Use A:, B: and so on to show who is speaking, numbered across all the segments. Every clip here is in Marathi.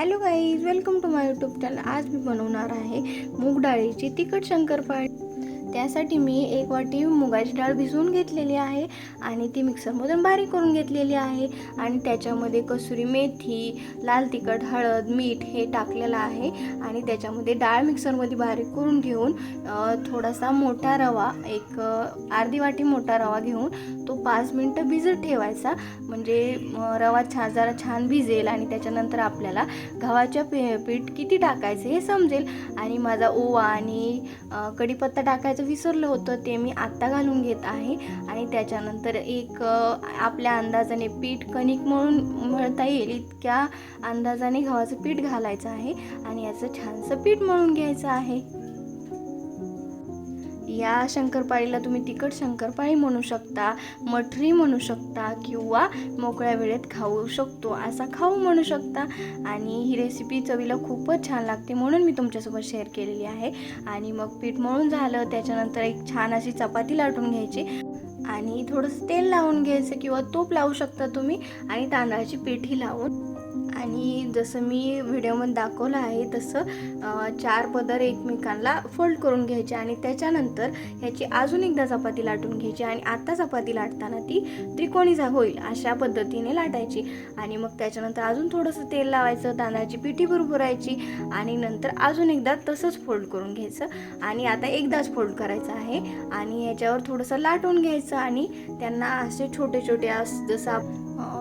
A: Hello guys, welcome to my YouTube channel. आज मी बनवणार आहे मूग डाळीची तिखट शंकरपाळी। त्यासाठी मी 1 वाटी मुगाची डाळ भिजवून घेतलेली आहे आणि ती मिक्सरमधून बारीक करून घेतलेली आहे आणि त्याच्यामध्ये कसुरी मेथी, लाल तिखट, हळद, मीठ हे टाकलेलं आहे आणि त्याच्यामध्ये डाळ मिक्सरमध्ये बारीक करून घेऊन थोडासा मोठा रवा, एक अर्धी वाटी मोठा रवा घेऊन तो 5 मिनिटं भिजत ठेवायचा, म्हणजे रवा जरा छान भिजेल आणि त्याच्यानंतर आपल्याला गव्हाच्या पीठ किती टाकायचं हे समजेल। आणि माझा ओवा आणि कढीपत्ता टाकायचं विसरलं होतं, ते मी आत्ता घालून घेत आहे आणि त्याच्यानंतर एक आपल्या अंदाजाने पीठ कणिक मळता येईल इतक्या अंदाजाने गव्हाचं पीठ घालायचं आहे आणि याचं छानसं पीठ मळून घ्यायचं आहे। या शंकरपाळीला तुम्ही तिखट शंकरपाळी म्हणू शकता, मठरी म्हणू शकता किंवा मोकळ्या वेळेत खाऊ शकतो असा खाऊ म्हणू शकता। आणि ही रेसिपी चवीला खूपच छान लागते म्हणून मी तुमच्यासोबत शेअर केलेली आहे। आणि मग पीठ मळून झालं त्याच्यानंतर एक छान अशी चपाती लाटून घ्यायची आणि थोडंसं तेल लावून घ्यायचं किंवा तूप लावू शकता तुम्ही आणि तांदळाची पीठही लावून, आणि जसं मी व्हिडिओमध्ये दाखवलं आहे तसं 4 पदर एकमेकांना फोल्ड करून घ्यायचे आणि त्याच्यानंतर ह्याची अजून एकदा चपाती लाटून घ्यायची आणि आता चपाती लाटताना ती त्रिकोणी होईल अशा पद्धतीने लाटायची। आणि मग त्याच्यानंतर अजून थोडंसं तेल लावायचं, तांदळाची पिठी भुरभुरायची आणि नंतर अजून एकदा तसंच फोल्ड करून घ्यायचं आणि आता एकदाच फोल्ड करायचं आहे आणि याच्यावर थोडंसं लाटून घ्यायचं आणि त्यांना असे छोटे छोटे जसं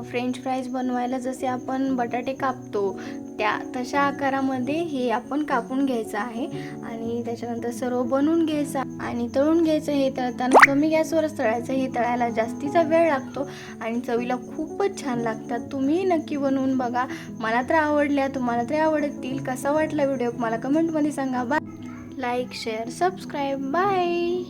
A: फ्रेंच फ्राईज बनवायला जसे आपण बटाटे कापतो तशा आकारामध्ये हे आपण कापून घ्यायचं आहे आणि त्याच्यानंतर सर्व बनवून घ्यायचं आणि तळून घ्यायचं। हे तळताना कमी गॅसवरच तळायचं, हे तळायला जास्तीचा वेळ लागतो आणि चवीला खूपच छान लागतात। तुम्ही नक्की बनवून बघा, मला तर आवडल्या, तुम्हाला तरी आवडतील। कसा वाटला व्हिडिओ मला कमेंटमध्ये सांगा। Bye, like, share, subscribe, bye.